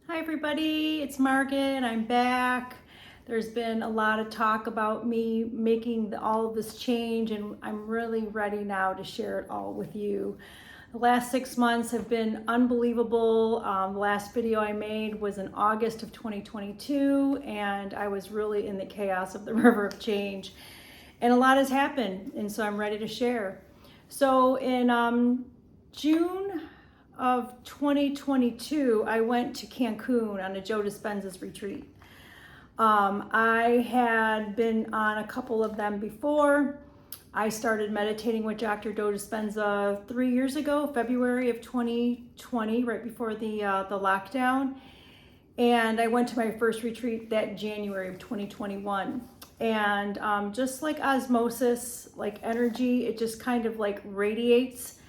Hi everybody, it's Margaret. I'm back. There's been a lot of talk about me making all of this change, and I'm really ready now to share it all with you. The last 6 months have been unbelievable. The last video I made was in August of 2022, and I was really in the chaos of the river of change. And a lot has happened, and so I'm ready to share. So in June of 2022, I went to Cancun on a Joe Dispenza's retreat. I had been on a couple of them before. I started meditating with Dr. Joe Dispenza 3 years ago, February of 2020, right before the lockdown. And I went to my first retreat that January of 2021. And just like osmosis, like energy, it just kind of like radiates.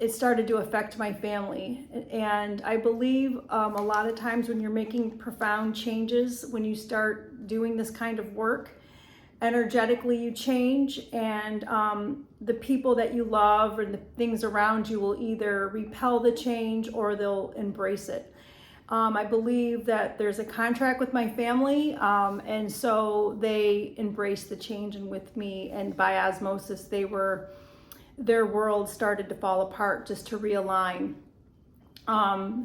It started to affect my family. And I believe a lot of times when you're making profound changes, when you start doing this kind of work, energetically you change, and the people that you love and the things around you will either repel the change or they'll embrace it. I believe that there's a contract with my family, and so they embraced the change and with me, and by osmosis their world started to fall apart just to realign.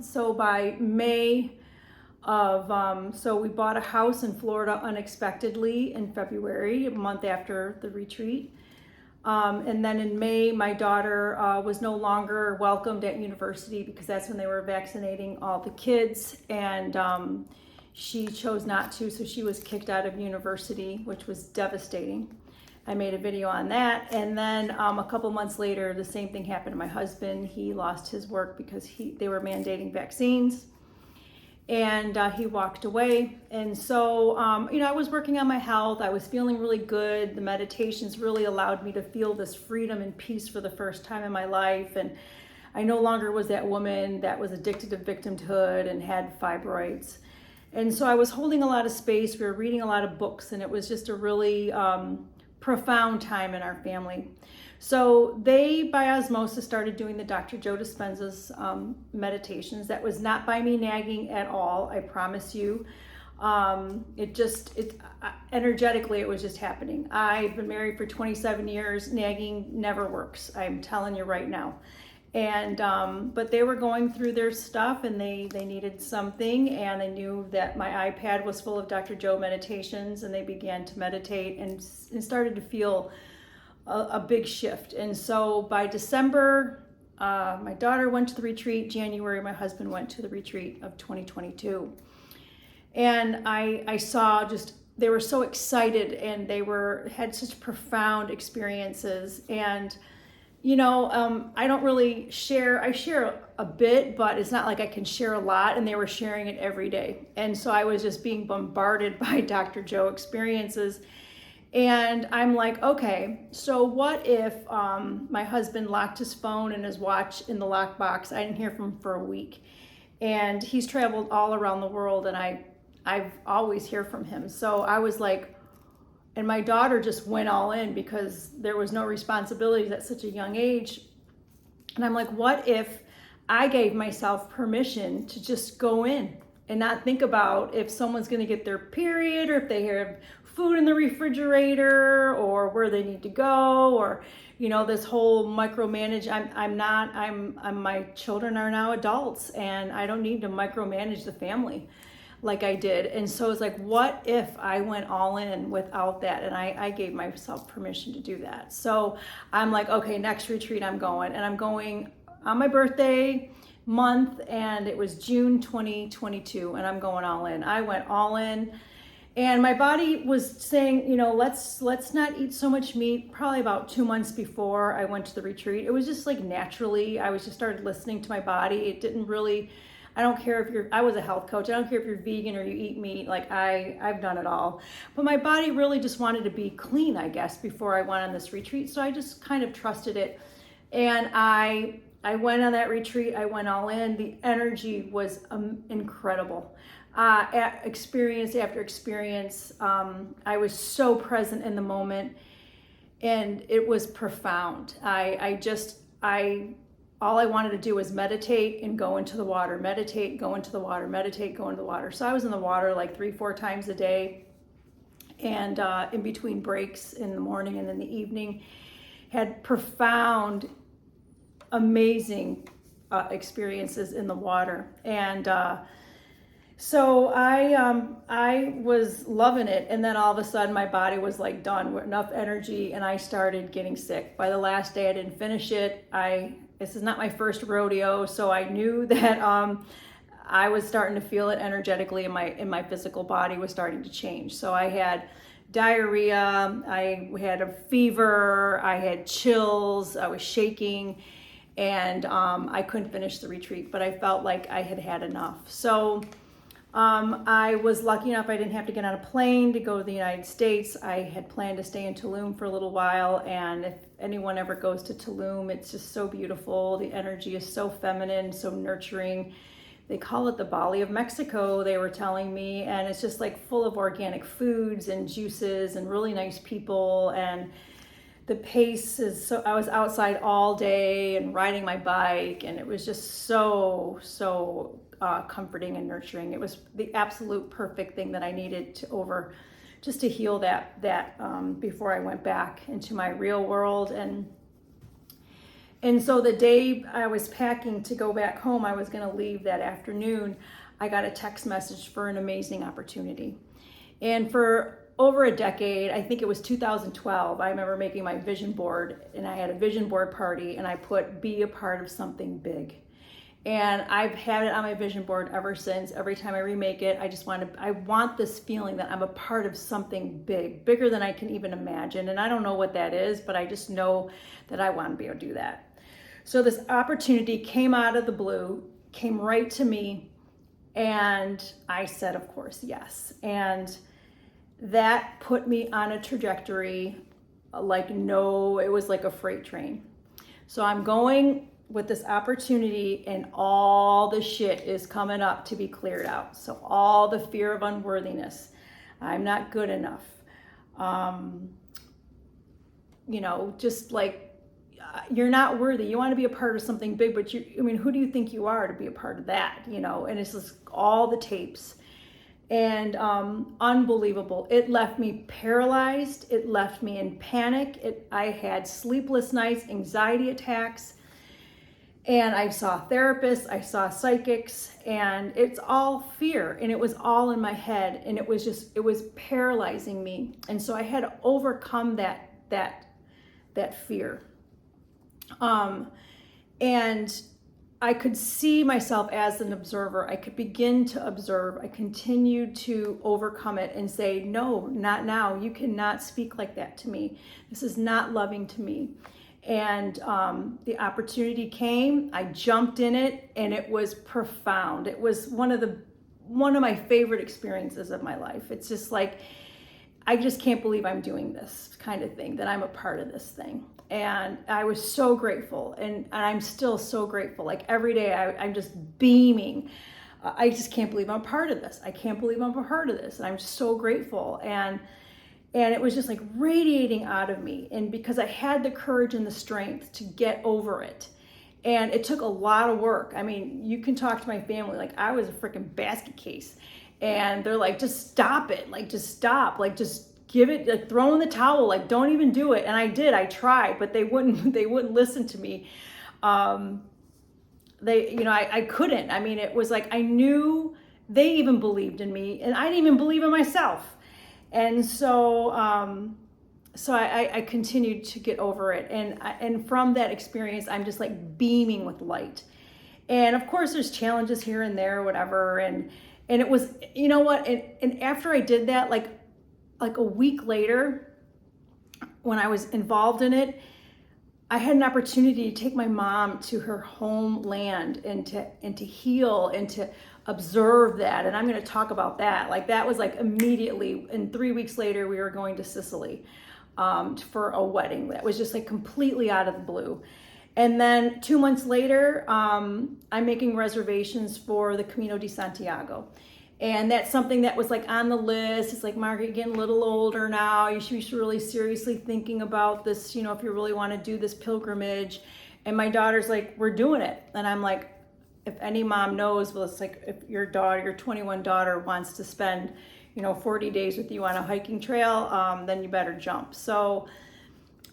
So by May so we bought a house in Florida unexpectedly in February, a month after the retreat. And then in May, my daughter was no longer welcomed at university because that's when they were vaccinating all the kids, and she chose not to, so she was kicked out of university, which was devastating. I made a video on that. And then a couple months later, the same thing happened to my husband. He lost his work because they were mandating vaccines, and he walked away. And so, I was working on my health. I was feeling really good. The meditations really allowed me to feel this freedom and peace for the first time in my life. And I no longer was that woman that was addicted to victimhood and had fibroids. And so I was holding a lot of space. We were reading a lot of books, and it was just a really profound time in our family. So they, by osmosis, started doing the Dr. Joe Dispenza's meditations. That was not by me nagging at all, I promise you. Energetically, it was just happening. I've been married for 27 years. Nagging never works, I'm telling you right now. And but they were going through their stuff, and they needed something, and they knew that my iPad was full of Dr. Joe meditations, and they began to meditate and started to feel a big shift. And so by December, my daughter went to the retreat. January, my husband went to the retreat of 2022. And I saw just, they were so excited, and they had such profound experiences. And I don't really share. I share a bit, but it's not like I can share a lot, and they were sharing it every day. And so I was just being bombarded by Dr. Joe experiences. And I'm like, okay, so what if my husband locked his phone and his watch in the lockbox? I didn't hear from him for a week. And he's traveled all around the world, and I've always hear from him. So I was like, and my daughter just went all in because there was no responsibilities at such a young age. And I'm like, what if I gave myself permission to just go in and not think about if someone's going to get their period, or if they have food in the refrigerator, or where they need to go, or this whole micromanage. My children are now adults, and I don't need to micromanage the family like I did. And so it's like, what if I went all in without that? And I gave myself permission to do that. So I'm like, okay, next retreat I'm going, and I'm going on my birthday month, and it was June 2022, and I'm going all in. I went all in, and my body was saying, let's not eat so much meat. Probably about 2 months before I went to the retreat, it was just like naturally, I was just started listening to my body. It didn't really, I don't care if I was a health coach. I don't care if you're vegan or you eat meat. Like I've done it all. But my body really just wanted to be clean, I guess, before I went on this retreat. So I just kind of trusted it. And I went on that retreat. I went all in. The energy was incredible. Experience after experience. I was so present in the moment, and it was profound. all I wanted to do was meditate and go into the water, meditate, go into the water, meditate, go into the water. So I was in the water like 3-4 times a day, and in between breaks in the morning and in the evening, had profound, amazing experiences in the water. And so I was loving it, and then all of a sudden my body was like done with enough energy, and I started getting sick. By the last day I didn't finish it. This is not my first rodeo, so I knew that I was starting to feel it energetically in my physical body was starting to change. So I had diarrhea, I had a fever, I had chills, I was shaking, and I couldn't finish the retreat, but I felt like I had had enough. So I was lucky enough I didn't have to get on a plane to go to the United States. I had planned to stay in Tulum for a little while, and if anyone ever goes to Tulum, it's just so beautiful. The energy is so feminine, so nurturing. They call it the Bali of Mexico, they were telling me, and it's just like full of organic foods and juices and really nice people, and the pace is so, I was outside all day and riding my bike, and it was just so comforting and nurturing. It was the absolute perfect thing that I needed just to heal that before I went back into my real world. And so the day I was packing to go back home, I was going to leave that afternoon, I got a text message for an amazing opportunity. And for over a decade, I think it was 2012, I remember making my vision board, and I had a vision board party, and I put be a part of something big. And I've had it on my vision board ever since. Every time I remake it, I want this feeling that I'm a part of something big, bigger than I can even imagine. And I don't know what that is, but I just know that I want to be able to do that. So this opportunity came out of the blue, came right to me, and I said, of course, yes. And that put me on a trajectory it was like a freight train. So I'm going with this opportunity, and all the shit is coming up to be cleared out. So all the fear of unworthiness, I'm not good enough, just like, you're not worthy. You want to be a part of something big, but who do you think you are to be a part of that? And it's just all the tapes, and unbelievable. It left me paralyzed. It left me in panic. I had sleepless nights, anxiety attacks, and I saw therapists, I saw psychics, and it's all fear, and it was all in my head, and it was paralyzing me. And so I had to overcome that fear. And I could see myself as an observer. I could begin to observe. I continued to overcome it and say, no, not now. You cannot speak like that to me. This is not loving to me. And the opportunity came. I jumped in it, and it was profound. It was one of my favorite experiences of my life. It's just like, I just can't believe I'm doing this kind of thing, that I'm a part of this thing. And I was so grateful, and I'm still so grateful. Like every day I'm just beaming. I just can't believe I'm a part of this. I can't believe I'm a part of this. And I'm just so grateful. And it was just like radiating out of me. And because I had the courage and the strength to get over it. And it took a lot of work. I mean, you can talk to my family, like I was a freaking basket case. And they're like, just stop it. Like, just stop. Like, just give it, like throw in the towel, like don't even do it. And I did, I tried, but they wouldn't listen to me. I couldn't. I mean, it was like, I knew they even believed in me, and I didn't even believe in myself. And so, I continued to get over it. And from that experience, I'm just like beaming with light. And of course there's challenges here and there, whatever. And it was, you know what? And after I did that, like a week later, when I was involved in it, I had an opportunity to take my mom to her homeland and to heal and to observe that. And I'm going to talk about that. Like that was like immediately. And 3 weeks later, we were going to Sicily for a wedding. That was just like completely out of the blue. And then 2 months later, I'm making reservations for the Camino de Santiago. And that's something that was like on the list. It's like, Margaret, you're getting a little older now. You should be really seriously thinking about this, if you really want to do this pilgrimage. And my daughter's like, we're doing it. And I'm like, if any mom knows, well, it's like if your daughter, your 21 daughter wants to spend, 40 days with you on a hiking trail, then you better jump. So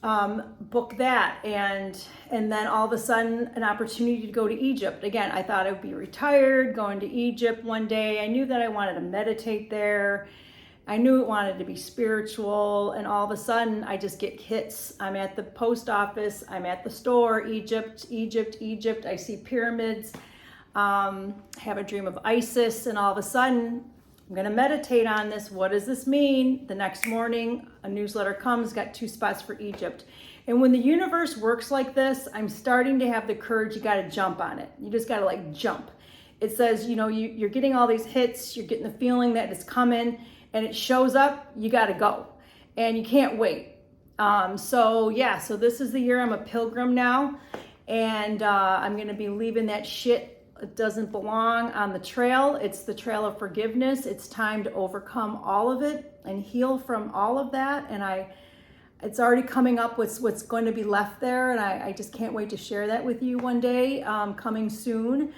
book that. And then all of a sudden an opportunity to go to Egypt. Again, I thought I would be retired, going to Egypt one day. I knew that I wanted to meditate there. I knew it wanted to be spiritual, and all of a sudden I just get hits. I'm at the post office, I'm at the store, Egypt. I see pyramids, have a dream of Isis, and all of a sudden I'm gonna meditate on this. What does this mean? The next morning, a newsletter comes, got 2 spots for Egypt. And when the universe works like this, I'm starting to have the courage. You gotta jump on it. You just gotta jump. It says, you're getting all these hits, you're getting the feeling that it's coming, and it shows up, you got to go, and you can't wait. So this is the year. I'm a pilgrim now, and I'm going to be leaving that shit. It doesn't belong on the trail. It's the trail of forgiveness. It's time to overcome all of it and heal from all of that. And it's already coming up with what's going to be left there, and I just can't wait to share that with you one day, coming soon.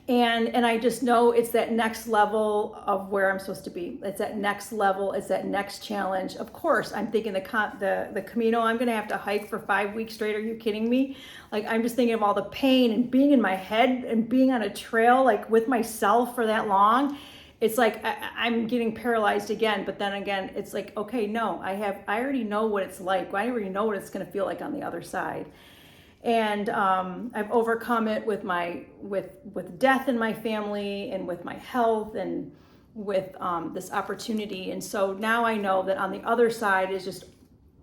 And I just know it's that next level of where I'm supposed to be. It's that next level. It's that next challenge. Of course, I'm thinking the Camino, I'm going to have to hike for 5 weeks straight. Are you kidding me? I'm just thinking of all the pain and being in my head and being on a trail, with myself for that long. It's like I'm getting paralyzed again. But then again, it's like, okay, no, I already know what it's like. I already know what it's going to feel like on the other side. And I've overcome it with death in my family, and with my health, and with this opportunity. And so now I know that on the other side is just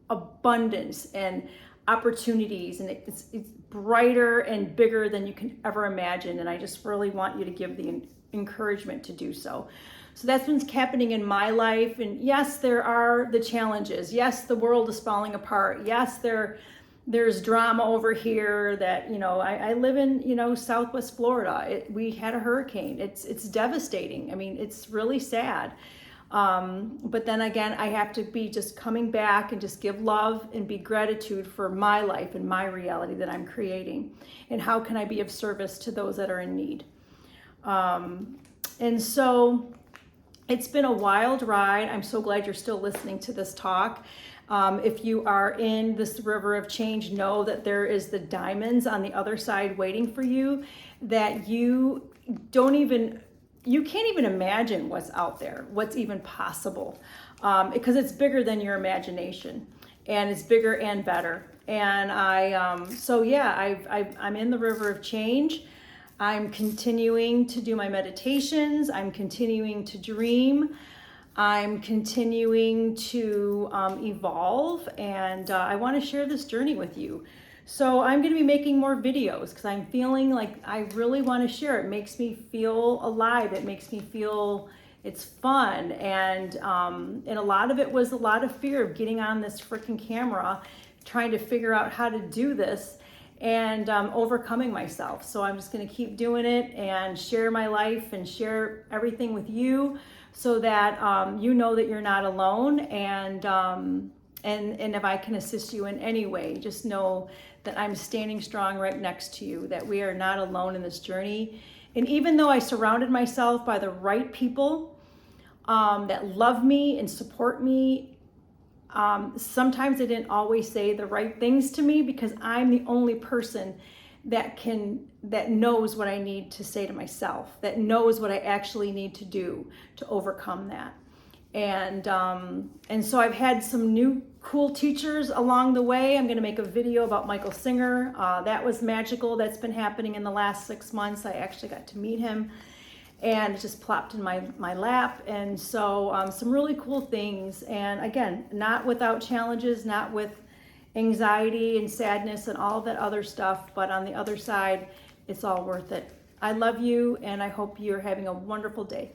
abundance and opportunities, and it's brighter and bigger than you can ever imagine. And I just really want you to give the encouragement to do so. So that's what's happening in my life. And yes, there are the challenges. Yes, the world is falling apart. Yes, there's drama over here that, I live in, Southwest Florida. We had a hurricane. It's devastating. I mean, it's really sad. But then again, I have to be just coming back and just give love and be gratitude for my life and my reality that I'm creating. And how can I be of service to those that are in need? And so it's been a wild ride. I'm so glad you're still listening to this talk. If you are in this river of change, know that there is the diamonds on the other side waiting for you, that you can't even imagine what's out there, what's even possible, because it's bigger than your imagination, and it's bigger and better. And I'm in the river of change. I'm continuing to do my meditations. I'm continuing to dream. I'm continuing to evolve, and I want to share this journey with you. So I'm going to be making more videos because I'm feeling like I really want to share. It makes me feel alive. It makes me feel it's fun, and a lot of it was a lot of fear of getting on this freaking camera, trying to figure out how to do this, and overcoming myself. So I'm just going to keep doing it and share my life and share everything with you, so that you know that you're not alone, and if I can assist you in any way, just know that I'm standing strong right next to you, that we are not alone in this journey. And even though I surrounded myself by the right people that love me and support me, sometimes they didn't always say the right things to me, because I'm the only person that knows what I need to say to myself, that knows what I actually need to do to overcome that. And so I've had some new cool teachers along the way. I'm going to make a video about Michael Singer. That was magical. That's been happening in the last 6 months. I actually got to meet him, and it just plopped in my lap. And so some really cool things. And again, not without challenges, not with anxiety and sadness and all that other stuff, but on the other side, it's all worth it. I love you, and I hope you're having a wonderful day.